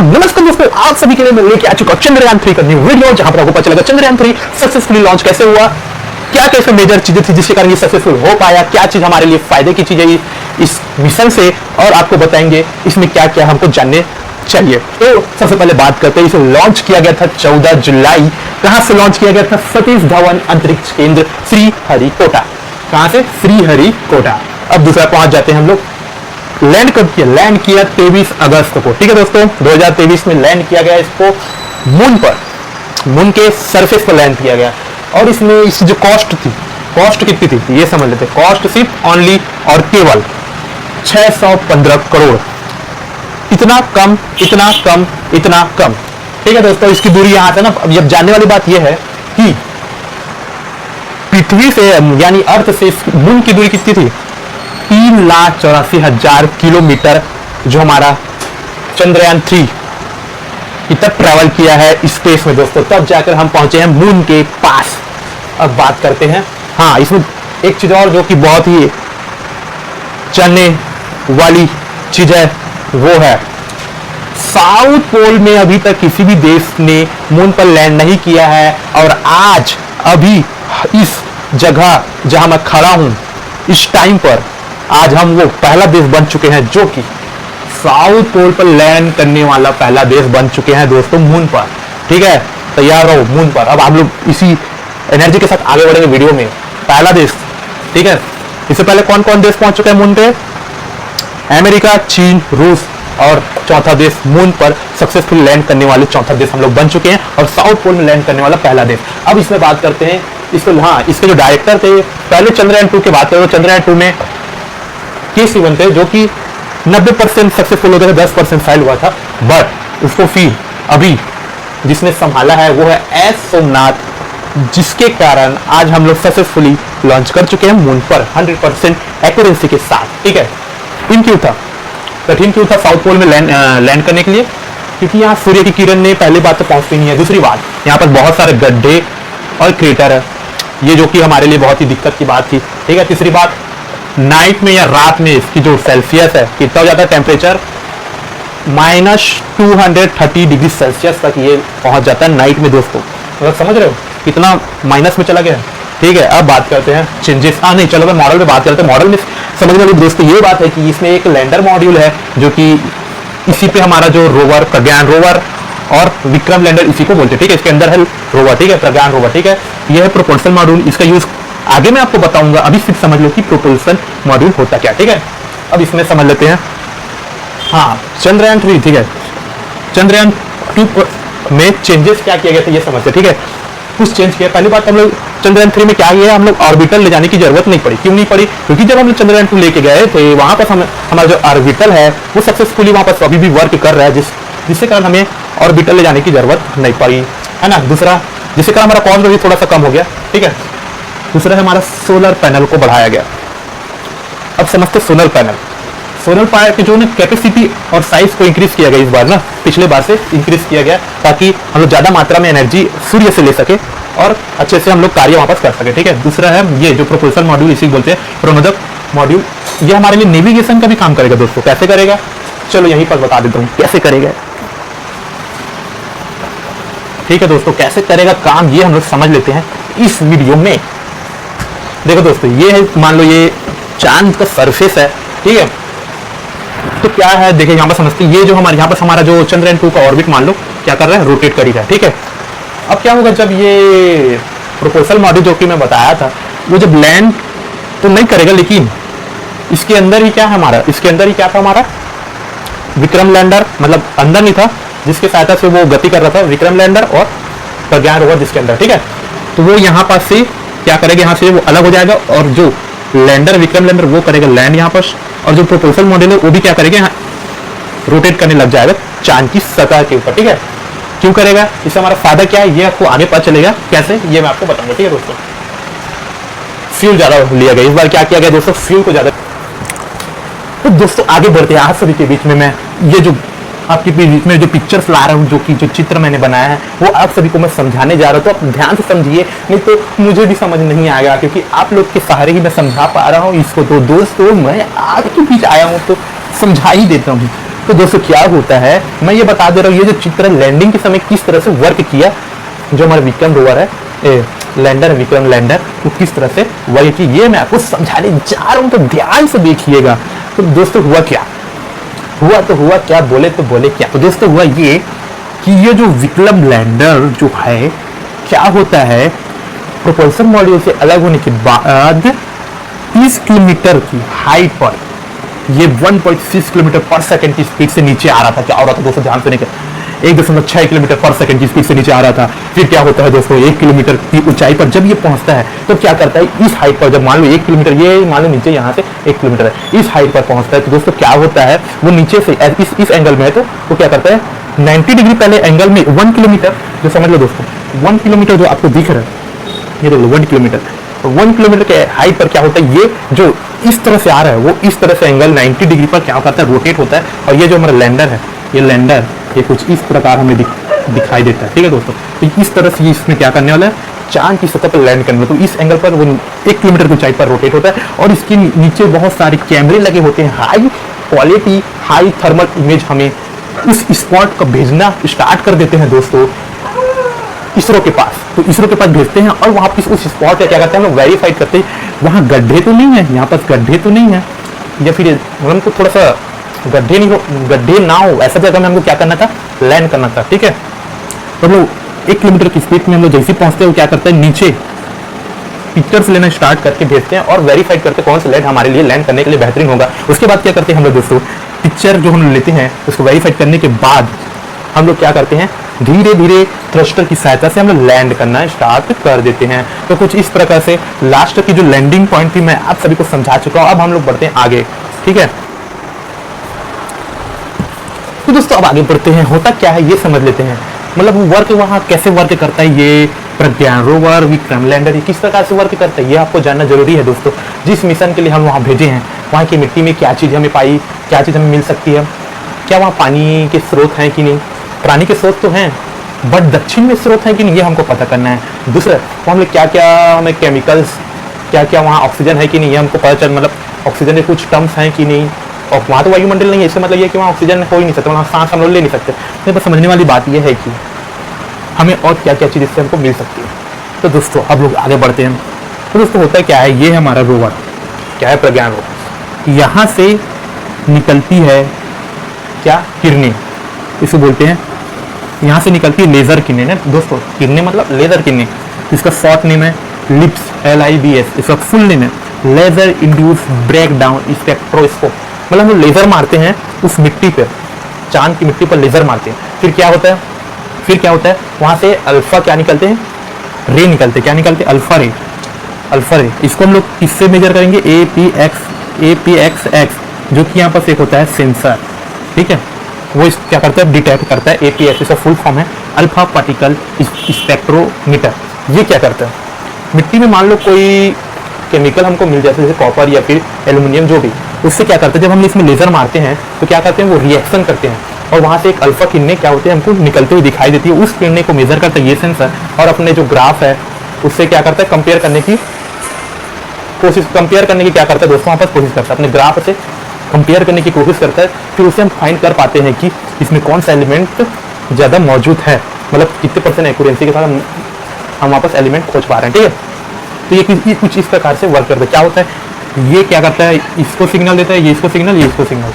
तो नमस्कार दोस्तों, आप सभी के लिए मैं लेके आ चुका हूं चंद्रयान 3 का न्यू वीडियो, जहां पर आपको पता चलेगा चंद्रयान 3 सक्सेसफुली लॉन्च कैसे हुआ, क्या कैसे मेजर चीजें थी जिसके कारण ये सक्सेसफुल हो पाया, क्या चीज हमारे लिए फायदे की चीज है इस मिशन से, और आपको बताएंगे इसमें क्या क्या हमको जानने चाहिए। तो सबसे पहले बात करते हैं, इसे लॉन्च किया गया था 14 जुलाई। कहां से लॉन्च किया गया था? सतीश धवन अंतरिक्ष केंद्र श्रीहरिकोटा। कहां से? श्रीहरिकोटा। अब दूसरा पहुंच जाते हैं हम लोग। लैंड कब किया? लैंड किया 23 अगस्त को। ठीक है दोस्तों, 2023 में लैंड किया गया इसको मून पर, मून के सरफेस पर लैंड किया गया। और इसमें इसकी जो कॉस्ट थी, कॉस्ट कितनी थी ये समझ लेते हैं। कॉस्ट सिर्फ ओनली और केवल 615 करोड़। इतना कम, इतना कम, इतना कम। ठीक है दोस्तों, इसकी दूरी यहां से ना, अब जानने वाली बात यह है कि पृथ्वी से यानी अर्थ से मून की दूरी कितनी थी? 3,84,000 किलोमीटर जो हमारा चंद्रयान 3 तक ट्रैवल किया है स्पेस में दोस्तों, तब जाकर हम पहुंचे हैं मून के पास। अब बात करते हैं, हाँ इसमें एक चीज और जो कि बहुत ही जानने वाली चीज है वो है साउथ पोल में अभी तक किसी भी देश ने मून पर लैंड नहीं किया है। और आज अभी इस जगह जहां मैं खड़ा हूं इस टाइम पर, आज हम वो पहला देश बन चुके हैं जो कि साउथ पोल पर लैंड करने वाला पहला देश बन चुके हैं दोस्तों मून पर। ठीक है, तैयार रहो मून पर। अब हम लोग इसी एनर्जी के साथ आगे बढ़ेंगे वीडियो में। पहला देश, ठीक है, इससे पहले कौन कौन देश पहुंच चुके हैं मून पे? अमेरिका, चीन, रूस, और चौथा देश मून पर सक्सेसफुल लैंड करने वाले चौथा देश हम लोग बन चुके हैं, और साउथ पोल में लैंड करने वाला पहला देश। अब इसमें बात करते हैं इसको, हाँ इसके जो डायरेक्टर थे, पहले चंद्रयान 2 की बात करें तो चंद्रयान 2 में के सिवन थे जो कि 90% सक्सेसफुल हो गया था, 10% फेल हुआ था। बट उसको फिर अभी जिसने संभाला है वो है एस सोमनाथ, जिसके कारण आज हम लोग सक्सेसफुली लॉन्च कर चुके हैं मून पर 100% एक्यूरेसी के साथ। ठीक है, टीम क्यों था? कठिन क्यों था साउथ पोल में लैंड करने के लिए? क्योंकि यहाँ सूर्य की किरण ने पहली बात तो पहुंचती नहीं है, दूसरी बात यहाँ पर बहुत सारे गड्ढे और क्रेटर है, ये जो कि हमारे लिए बहुत ही दिक्कत की बात थी। ठीक है, तीसरी बात नाइट में या रात में इसकी जो सेल्सियस है कितना हो जाता है टेम्परेचर? -230 डिग्री सेल्सियस तक ये पहुंच जाता है नाइट में दोस्तों। मतलब समझ रहे हो कितना माइनस में चला गया है। ठीक है, अब बात करते हैं चेंजेस। नहीं चलो मैं मॉडल में बात करते हैं। मॉडल में समझने वाली दोस्तों ये बात है कि इसमें एक लैंडर मॉड्यूल है जो कि इसी पे हमारा जो रोवर, प्रज्ञान रोवर और विक्रम लैंडर इसी को बोलते हैं। ठीक है, इसके अंदर है रोवर, ठीक है, प्रज्ञान रोवर। ठीक है, यह है प्रोपल्सन मॉड्यूल। इसका यूज आगे मैं आपको बताऊंगा, अभी सिर्फ समझ लो कि प्रोपल्सन मॉड्यूल होता क्या। ठीक है, अब इसमें समझ लेते हैं। हाँ, चंद्रयान 3, ठीक है, चंद्रयान 2 में चेंजेस क्या किया गया था ये समझते। ठीक है, कुछ चेंज किया। पहली बात हम लोग चंद्रयान 3 में क्या किया, हम लोग ऑर्बिटल ले जाने की जरूरत नहीं पड़ी। क्यों नहीं पड़ी? क्योंकि जब हम लोग चंद्रयान 2 लेके गए थे वहां पर हमारा जो ऑर्बिटल है वो सक्सेसफुली वहां पर अभी भी वर्क कर रहा है, जिससे कारण हमें ऑर्बिटल ले जाने की जरूरत नहीं पड़ी, है ना। दूसरा, जिससे कारण हमारा कॉस्ट भी थोड़ा सा कम हो गया। ठीक है, दूसरा है हमारा सोलर पैनल को बढ़ाया गया। अब समझते सोलर पैनल, सोलर पैनल की जो ना कैपेसिटी और साइज को इंक्रीज किया गया इस बार ना, पिछले बार से इंक्रीज किया गया ताकि हम लोग ज्यादा मात्रा में एनर्जी सूर्य से ले सके और अच्छे से हम लोग कार्य वापस कर सके। ठीक है, दूसरा है ये जो प्रोपल्सन मॉड्यूल, इसी बोलते हैं प्रणोदक मॉड्यूल। ये हमारे लिए नेविगेशन का भी काम करेगा दोस्तों। कैसे करेगा? चलो यहीं पर बता देता हूँ कैसे करेगा। ठीक है दोस्तों, कैसे करेगा काम ये हम लोग समझ लेते हैं इस वीडियो में। देखो दोस्तों, ये है, मान लो ये चांद का सरफेस है। ठीक है, तो क्या है देखिए यहाँ पर समझते हैं। ये जो हमारे यहाँ पर हमारा जो चंद्रयान 2 का ऑर्बिट मान लो क्या कर रहा है, रोटेट करेगा। ठीक है, अब क्या होगा जब ये प्रोपल्सन मॉड्यूल जो कि मैं बताया था वो जब लैंड तो नहीं करेगा, लेकिन इसके अंदर ही क्या है हमारा, इसके अंदर ही क्या था हमारा विक्रम लैंडर, मतलब अंदर नहीं था, जिसके सहायता से वो गति कर रहा था, विक्रम लैंडर और प्रज्ञान रोवर जिसके अंदर। ठीक है, तो वो यहाँ पास से क्या करेगा, यहाँ से वो अलग हो जाएगा और जो लैंडर, विक्रम लैंडर वो करेगा लैंड यहाँ पर, और जो प्रोपल्सन मॉड्यूल है वो भी क्या करेगा, यहाँ रोटेट करने लग जाएगा चांद की सतह के ऊपर। ठीक है, क्यों करेगा, इससे हमारा फायदा क्या है ये आपको आगे पता चलेगा कैसे, ये मैं आपको बताऊंगा। ठीक है दोस्तों, फ्यूल ज्यादा लिया गया इस बार। क्या किया गया दोस्तों, फ्यूल को ज्यादा। तो दोस्तों आगे बढ़ते हैं। आप सभी के बीच में मैं ये जो आपके बीच में जो पिक्चर्स ला रहा हूँ, जो चित्र मैंने बनाया है वो आप सभी को मैं समझाने जा रहा हूँ, तो आप ध्यान से समझिए, नहीं तो मुझे भी समझ नहीं आएगा, क्योंकि आप लोग के सहारे ही मैं समझा पा रहा हूँ इसको। तो दोस्तों मैं आपके बीच आया हूँ तो समझा ही देता हूँ। तो दोस्तों क्या होता है, मैं ये बता दे रहा हूँ, ये जो चित्र लैंडिंग के समय किस तरह से वर्क किया, जो हमारा विक्रम रोवर है, लैंडर विक्रम लैंडर, वो किस तरह से वर्क की, ये मैं आपको समझाने जा रहा हूँ, तो ध्यान से देखिएगा। तो दोस्तों हुआ क्या, हुआ क्या, बोले तो बोले क्या। तो दोस्तों हुआ ये कि ये जो विक्रम लैंडर जो है, क्या होता है, प्रोपल्शन मॉड्यूल से अलग होने के बाद 30 किलोमीटर की हाइट पर ये 1.6 किलोमीटर पर सेकंड की स्पीड से नीचे आ रहा था। क्या हो रहा था दोस्तों, ध्यान से नहीं, 1.6 किलोमीटर पर सेकंड की स्पीड से नीचे आ रहा था। फिर क्या होता है दोस्तों, 1 किलोमीटर की ऊंचाई पर जब ये पहुंचता है तो क्या करता है, इस हाइट पर जब मान लो 1 किलोमीटर, ये मान लो नीचे यहाँ से 1 किलोमीटर है, इस हाइट पर पहुंचता है, तो दोस्तों क्या होता है, वो नीचे से इस एंगल में है, तो वो क्या करता है 90 डिग्री पहले एंगल में 1 किलोमीटर, जो समझ लो दोस्तों 1 किलोमीटर जो आपको दिख रहा है, ये देखो 1 किलोमीटर, 1 किलोमीटर के हाइट पर क्या होता है, ये जो इस तरह से आ रहा है वो इस तरह से एंगल 90 डिग्री पर क्या करता है, रोटेट होता है। और ये जो हमारा लैंडर है, ये लैंडर ये कुछ इस प्रकार हमें दिखाई देता है, ठीक है दोस्तों। तो इस तरह से इसमें क्या करने वाला है, चांद की सतह पर लैंड करने वाला, तो इस एंगल पर वो 1 किलोमीटर की ऊंचाई पर रोटेट होता है। और इसके नीचे बहुत सारे कैमरे लगे होते हैं, high quality high thermal image हमें उस स्पॉट को भेजना स्टार्ट कर देते हैं दोस्तों इसरो के पास। तो इसरो के पास भेजते हैं और वहाँ पे उस स्पॉट का क्या करते हैं, हम लोग वेरीफाइड करते हैं, वहाँ गड्ढे तो नहीं है, यहाँ पर गड्ढे तो नहीं है, या फिर हमको थोड़ा सा गड्ढे ना हो ऐसा जगह में हमको क्या करना था, लैंड करना था, ठीक है। तो हम लोग 1 किलोमीटर की स्पीड में हम लोग जैसे पहुंचते हैं, क्या करते हैं, नीचे पिक्चर्स लेना स्टार्ट करके भेजते हैं और वेरीफाइड करते हैं कौन सा लैंड हमारे लिए लैंड करने के लिए बेहतरीन होगा। उसके बाद क्या करते हैं हम लोग दोस्तों, पिक्चर जो हम लेते हैं उसको वेरीफाइड करने के बाद हम लोग क्या करते हैं, धीरे धीरे थ्रस्टर की सहायता से हम लोग लैंड करना स्टार्ट कर देते हैं। तो कुछ इस प्रकार से लास्ट की जो लैंडिंग पॉइंट थी मैं आप सभी को समझा चुका हूं। अब हम लोग बढ़ते हैं आगे, ठीक है। तो दोस्तों अब आगे बढ़ते हैं, होता क्या है ये समझ लेते हैं, मतलब वर्क वहाँ कैसे वर्क करता है, ये प्रज्ञान रोवर विक्रम लैंडर ये किस प्रकार से वर्क करता है, ये आपको जानना जरूरी है दोस्तों। जिस मिशन के लिए हम वहाँ भेजे हैं, वहाँ की मिट्टी में क्या चीज़ हमें पाई, क्या चीज़ हमें मिल सकती है, क्या वहाँ पानी के स्रोत हैं कि नहीं, पानी के स्रोत तो हैं बट दक्षिण में स्रोत हैं कि नहीं, ये हमको पता करना है। दूसरा तो हम लोग क्या क्या हमें केमिकल्स, क्या क्या वहाँ ऑक्सीजन है कि नहीं, ये हमको पता चल, मतलब ऑक्सीजन के कुछ टर्म्स हैं कि नहीं, और वहाँ तो वायुमंडल नहीं है, इससे मतलब ये कि वहाँ ऑक्सीजन हो ही नहीं सकता, वहाँ सांस हम लोग ले नहीं सकते। तो बस समझने वाली बात ये है कि हमें और क्या क्या चीज़ इससे हमको मिल सकती है। तो दोस्तों अब लोग आगे बढ़ते हैं। तो दोस्तों होता क्या है, ये है हमारा रोवर, क्या है, प्रज्ञान रोवर। यहाँ से निकलती है क्या, किरणें, इसे बोलते हैं, यहाँ से निकलती है लेजर किरणें ना दोस्तों, किरणें मतलब लेजर किरणें, इसका शॉर्ट नेम है लिप्स, LIBS, इसका फुल नेम है laser induce break down spectroscope. मतलब हम लोग लेजर मारते हैं उस मिट्टी पर, चांद की मिट्टी पर लेजर मारते हैं, फिर क्या होता है, वहाँ से अल्फा क्या निकलते हैं, रे निकलते हैं, क्या निकलते हैं, अल्फा रे। इसको हम लोग किससे मेजर करेंगे, APXX, जो कि यहाँ पर एक होता है सेंसर, ठीक है, वो क्या करता है, डिटेक्ट करता है। APX इसका फुल फॉर्म है अल्फा पार्टिकल स्पेक्ट्रोमीटर। ये क्या करता है, मिट्टी में मान लो कोई केमिकल हमको मिल जाता है, जैसे कॉपर या फिर एल्यूमिनियम, जो भी, उससे क्या करते हैं, जब हम इसमें लेजर मारते हैं तो क्या करते हैं, वो रिएक्शन करते हैं और वहाँ से एक अल्फा किरणें क्या होती है हमको निकलते हुए दिखाई देती है। उस किरणें को मेजर करता है ये सेंसर, और अपने जो ग्राफ है उससे क्या करता है, कंपेयर करने की क्या करता है दोस्तों, वहाँ पर कोशिश करता है, अपने ग्राफ से कंपेयर करने की कोशिश करता है, फिर उसे हम फाइंड कर पाते हैं कि इसमें कौन सा एलिमेंट ज़्यादा मौजूद है, मतलब कितने % एक्यूरेंसी के साथ हम वापस एलिमेंट खोज पा रहे हैं, ठीक है। तो ये कुछ इस प्रकार से वर्क करता है। क्या होता है, ये क्या करता है, इसको सिग्नल देता है, ये इसको सिग्नल, ये इसको सिग्नल,